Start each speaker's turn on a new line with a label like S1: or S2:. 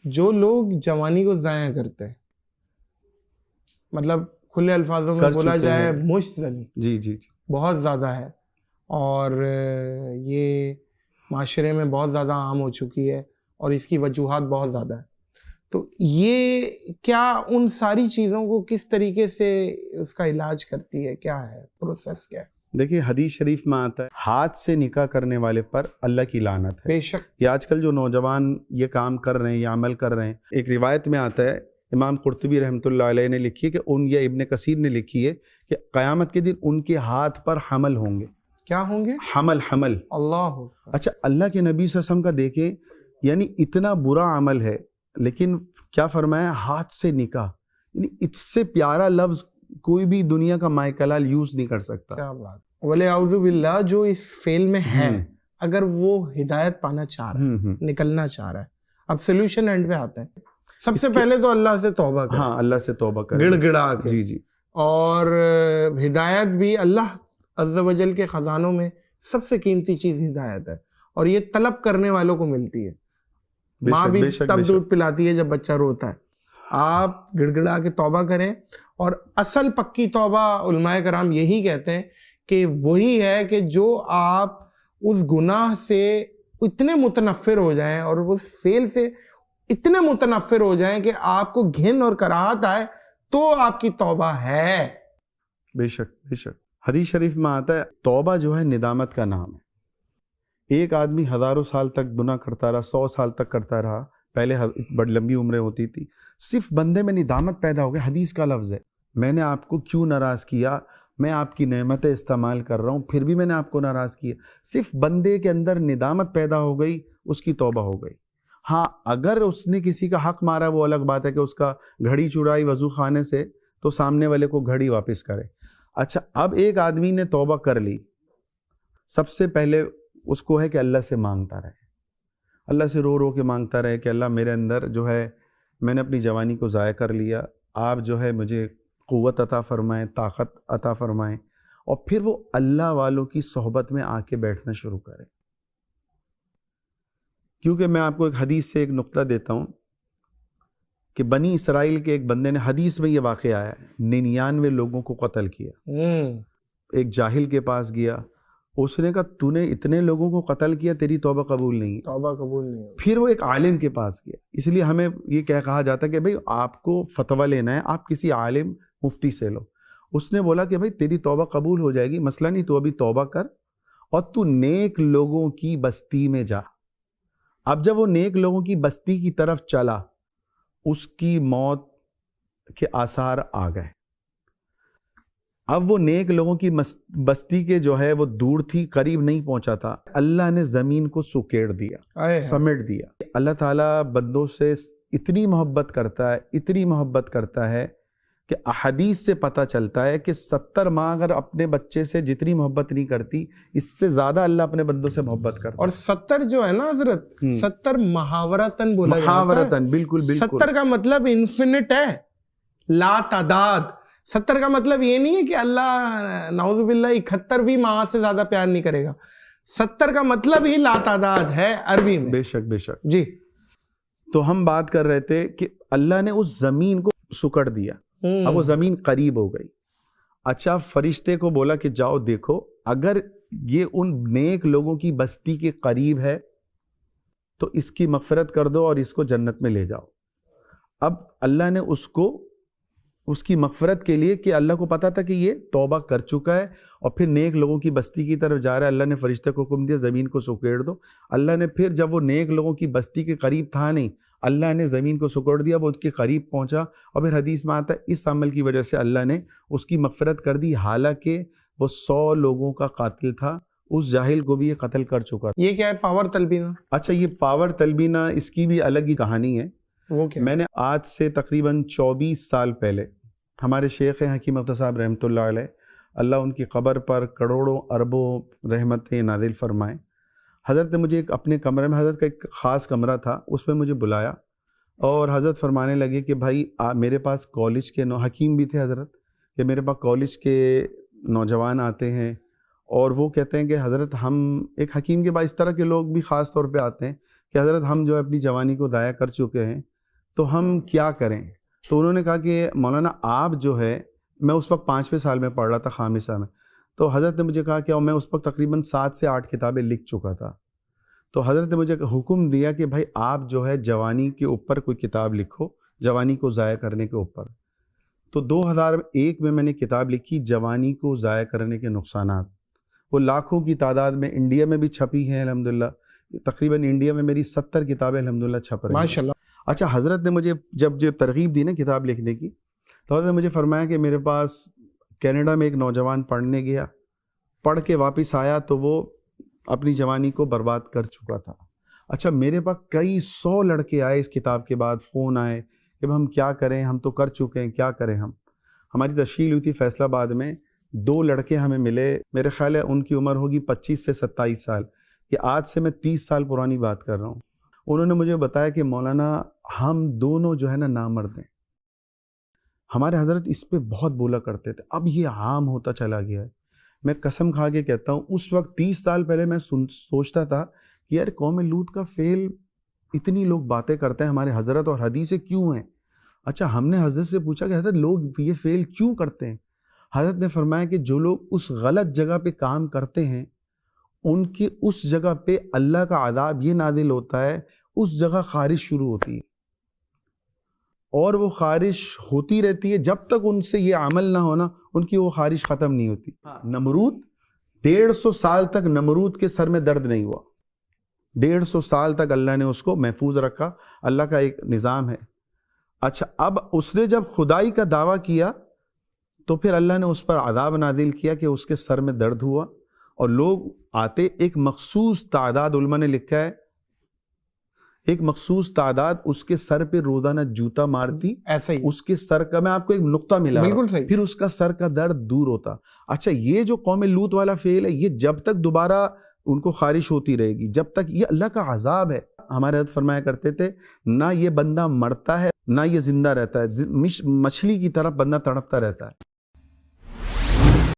S1: جو لوگ جوانی کو ضائع کرتے ہیں، مطلب کھلے الفاظوں میں بولا جائے مشت زنی
S2: جی جی
S1: بہت زیادہ ہے، اور یہ معاشرے میں بہت زیادہ عام ہو چکی ہے، اور اس کی وجوہات بہت زیادہ ہیں. تو یہ کیا ان ساری چیزوں کو کس طریقے سے اس کا علاج کرتی ہے، کیا ہے پروسیس، کیا ہے؟
S2: دیکھیے حدیث شریف میں آتا ہے ہاتھ سے نکاح کرنے والے پر اللہ کی لعنت ہے.
S1: بے شک.
S2: یہ آج کل جو نوجوان یہ کام کر رہے ہیں یا عمل کر رہے ہیں، ایک روایت میں آتا ہے، امام قرطبی رحمۃ اللہ علیہ نے لکھی ہے کہ یا ابن کثیر نے لکھی ہے کہ قیامت کے دن ان کے ہاتھ پر حمل ہوں گے.
S1: کیا ہوں گے؟
S2: حمل.
S1: اللہ.
S2: اچھا، اللہ کے نبی صلی اللہ علیہ وسلم کا دیکھیں، یعنی اتنا برا عمل ہے، لیکن کیا فرمایا؟ ہاتھ سے نکاح. یعنی اس سے پیارا لفظ کوئی بھی دنیا کا مائع کلال یوز نہیں کر سکتا.
S1: کیا بات. ولی اعوذ باللہ، جو اس فیل میں ہے، اگر وہ ہدایت پانا چاہ رہا ہے، نکلنا چاہ رہا ہے، اب سولوشن اینڈ پہ آتا ہے. سب سے پہلے تو اللہ سے توبہ کرے.
S2: ہاں، اللہ سے توبہ کرے،
S1: گڑ گڑا کے.
S2: جی جی.
S1: اور ہدایت بھی اللہ عز و جل کے خزانوں میں سب سے قیمتی چیز ہدایت ہے، اور یہ طلب کرنے والوں کو ملتی ہے. ماں بھی تب دودھ پلاتی ہے جب بچہ روتا ہے. آپ گڑ گڑا کے توبہ کریں، اور اصل پکی توبہ علماء کرام یہی کہتے ہیں کہ وہی ہے کہ جو آپ اس گناہ سے اتنے متنفر ہو جائیں اور اس فعل سے اتنے متنفر ہو جائیں کہ آپ کو گھن اور کراہت آئے، تو آپ کی توبہ ہے.
S2: بے شک بے شک. حدیث شریف میں آتا ہے توبہ جو ہے ندامت کا نام ہے. ایک آدمی ہزاروں سال تک گناہ کرتا رہا، 100 سال تک کرتا رہا، پہلے بڑی لمبی عمریں ہوتی تھی، صرف بندے میں ندامت پیدا ہو گئی. حدیث کا لفظ ہے، میں نے آپ کو کیوں ناراض کیا، میں آپ کی نعمتیں استعمال کر رہا ہوں، پھر بھی میں نے آپ کو ناراض کیا. صرف بندے کے اندر ندامت پیدا ہو گئی، اس کی توبہ ہو گئی. ہاں، اگر اس نے کسی کا حق مارا، وہ الگ بات ہے کہ اس کا گھڑی چڑائی وضو خانے سے، تو سامنے والے کو گھڑی واپس کرے. اچھا، اب ایک آدمی نے توبہ کر لی، سب سے پہلے اس کو ہے کہ اللہ سے مانگتا رہے، اللہ سے رو رو کے مانگتا رہے کہ اللہ میرے اندر جو ہے، میں نے اپنی جوانی کو ضائع کر لیا، آپ جو ہے مجھے قوت عطا فرمائیں، طاقت عطا فرمائیں. اور پھر وہ اللہ والوں کی صحبت میں آ کے بیٹھنا شروع کرے. کیونکہ میں آپ کو ایک حدیث سے ایک نقطہ دیتا ہوں کہ بنی اسرائیل کے ایک بندے نے، حدیث میں یہ واقعہ آیا ہے، 99 لوگوں کو قتل کیا. ایک جاہل کے پاس گیا، اس نے کہا تو نے اتنے لوگوں کو قتل کیا، تیری توبہ قبول نہیں.
S1: توبہ قبول نہیں.
S2: پھر وہ ایک عالم کے پاس گیا. اس لیے ہمیں یہ کہا جاتا ہے کہ بھئی آپ کو فتویٰ لینا ہے، آپ کسی عالم مفتی سے لو. اس نے بولا کہ بھئی تیری توبہ قبول ہو جائے گی، مسئلہ نہیں، تو ابھی توبہ کر اور تو نیک لوگوں کی بستی میں جا. اب جب وہ نیک لوگوں کی بستی کی طرف چلا، اس کی موت کے آثار آ گئے. اب وہ نیک لوگوں کی بستی کے جو ہے وہ دور تھی، قریب نہیں پہنچا تھا. اللہ نے زمین کو سکیڑ دیا، سمیٹ دیا. اللہ تعالیٰ بندوں سے اتنی محبت کرتا ہے، اتنی محبت کرتا ہے کہ احادیث سے پتہ چلتا ہے کہ 70 ماں اگر اپنے بچے سے جتنی محبت نہیں کرتی، اس سے زیادہ اللہ اپنے بندوں سے محبت کرتا ہے.
S1: اور 70 جو ہے نا حضرت، 70 محاورتاً بولا جاتا ہے.
S2: محاورتاً، بالکل بالکل.
S1: 70 کا مطلب انفینٹ ہے، لا تعداد. 70 کا مطلب یہ نہیں ہے کہ اللہ نعوذ باللہ 71 ماہ سے زیادہ پیار نہیں کرے گا. 70 کا مطلب ہی لا تعداد ہے عربی میں.
S2: بے شک بے شک.
S1: جی.
S2: تو ہم بات کر رہے تھے کہ اللہ نے اس زمین کو سکڑ دیا. اب وہ زمین قریب ہو گئی. اچھا، فرشتے کو بولا کہ جاؤ دیکھو، اگر یہ ان نیک لوگوں کی بستی کے قریب ہے تو اس کی مغفرت کر دو اور اس کو جنت میں لے جاؤ. اب اللہ نے اس کی مغفرت کے لیے، کہ اللہ کو پتا تھا کہ یہ توبہ کر چکا ہے اور پھر نیک لوگوں کی بستی کی طرف جا رہا ہے، اللہ نے فرشتے کو حکم دیا زمین کو سکیڑ دو. اللہ نے پھر جب وہ نیک لوگوں کی بستی کے قریب تھا نہیں، اللہ نے زمین کو سکیڑ دیا، وہ اس کے قریب پہنچا. اور پھر حدیث میں آتا ہے اس عمل کی وجہ سے اللہ نے اس کی مغفرت کر دی، حالانکہ وہ 100 لوگوں کا قاتل تھا. اس جاہل کو بھی یہ قتل کر چکا.
S1: یہ کیا ہے؟ پاور تلبینہ.
S2: اچھا، یہ پاور تلبینہ، اس کی بھی الگ ہی کہانی ہے.
S1: وہ کیا؟ میں
S2: نے آج سے تقریباً 24 سال پہلے ہمارے شیخ حکیم اختر صاحب رحمۃ اللہ علیہ، اللہ ان کی قبر پر کروڑوں اربوں رحمتیں نازل فرمائیں. حضرت نے مجھے ایک اپنے کمرے میں، حضرت کا ایک خاص کمرہ تھا، اس میں مجھے بلایا اور حضرت فرمانے لگے کہ بھائی میرے پاس کالج کے حکیم بھی تھے حضرت، کہ میرے پاس کالج کے نوجوان آتے ہیں اور وہ کہتے ہیں کہ حضرت ہم، ایک حکیم کے پاس اس طرح کے لوگ بھی خاص طور پہ آتے ہیں کہ حضرت ہم جو ہے اپنی جوانی کو ضائع کر چکے ہیں، تو ہم کیا کریں؟ تو انہوں نے کہا کہ مولانا آپ جو ہے، میں اس وقت 5ویں سال میں پڑھ رہا تھا، خامسہ میں، تو حضرت نے مجھے کہا کہ میں اس وقت تقریباً 7 سے 8 کتابیں لکھ چکا تھا. تو حضرت نے مجھے حکم دیا کہ بھائی آپ جو ہے جوانی کے اوپر کوئی کتاب لکھو، جوانی کو ضائع کرنے کے اوپر. تو 2001 میں نے کتاب لکھی جوانی کو ضائع کرنے کے نقصانات. وہ لاکھوں کی تعداد میں انڈیا میں بھی چھپی ہیں الحمدللہ. تقریباً انڈیا میں میری 70 کتابیں الحمدللہ چھپ رہی ہیں
S1: ماشاءاللہ.
S2: اچھا، حضرت نے مجھے جب جو ترغیب دی نا کتاب لکھنے کی، تو حضرت نے مجھے فرمایا کہ میرے پاس کینیڈا میں ایک نوجوان پڑھنے گیا، پڑھ کے واپس آیا تو وہ اپنی جوانی کو برباد کر چکا تھا. اچھا، میرے پاس کئی 100 لڑکے آئے اس کتاب کے بعد، فون آئے کہ ہم کیا کریں، ہم تو کر چکے ہیں، کیا کریں ہم. ہماری تشکیل ہوئی تھی فیصل آباد میں، 2 لڑکے ہمیں ملے، میرے خیال ہے ان کی عمر ہوگی 25 سے 27 سال، کہ آج سے میں 30 سال پرانی بات کر رہا ہوں. انہوں نے مجھے بتایا کہ مولانا ہم دونوں جو ہے نا نامرد ہیں. ہمارے حضرت اس پہ بہت بولا کرتے تھے، اب یہ عام ہوتا چلا گیا ہے. میں قسم کھا کے کہتا ہوں، اس وقت 30 سال پہلے میں سوچتا تھا کہ یار قوم لوط کا فعل اتنی لوگ باتیں کرتے ہیں، ہمارے حضرت اور حدیثیں کیوں ہیں؟ اچھا، ہم نے حضرت سے پوچھا کہ حضرت لوگ یہ فعل کیوں کرتے ہیں؟ حضرت نے فرمایا کہ جو لوگ اس غلط جگہ پہ کام کرتے ہیں، ان کی اس جگہ پہ اللہ کا عذاب یہ نازل ہوتا ہے، اس جگہ خارش شروع ہوتی ہے، اور وہ خارش ہوتی رہتی ہے جب تک ان سے یہ عمل نہ ہونا، ان کی وہ خارش ختم نہیں ہوتی. نمرود 150 سال تک نمرود کے سر میں درد نہیں ہوا، 150 سال تک اللہ نے اس کو محفوظ رکھا. اللہ کا ایک نظام ہے. اچھا، اب اس نے جب خدائی کا دعویٰ کیا تو پھر اللہ نے اس پر عذاب نازل کیا کہ اس کے سر میں درد ہوا، اور لوگ آتے، ایک مخصوص تعداد، علماء نے لکھا ہے ایک مخصوص تعداد اس کے سر پہ روزانہ جوتا مارتی،
S1: ایسا ہی
S2: اس کے سر کا، میں آپ کو ایک نقطہ ملا،
S1: بالکل صحیح،
S2: پھر اس کا سر کا درد دور ہوتا. اچھا، یہ جو قوم لوط والا فعل ہے، یہ جب تک دوبارہ ان کو خارش ہوتی رہے گی، جب تک یہ اللہ کا عذاب ہے. ہمارے حضرت فرمایا کرتے تھے، نہ یہ بندہ مرتا ہے نہ یہ زندہ رہتا ہے، مچھلی کی طرح بندہ تڑپتا رہتا ہے.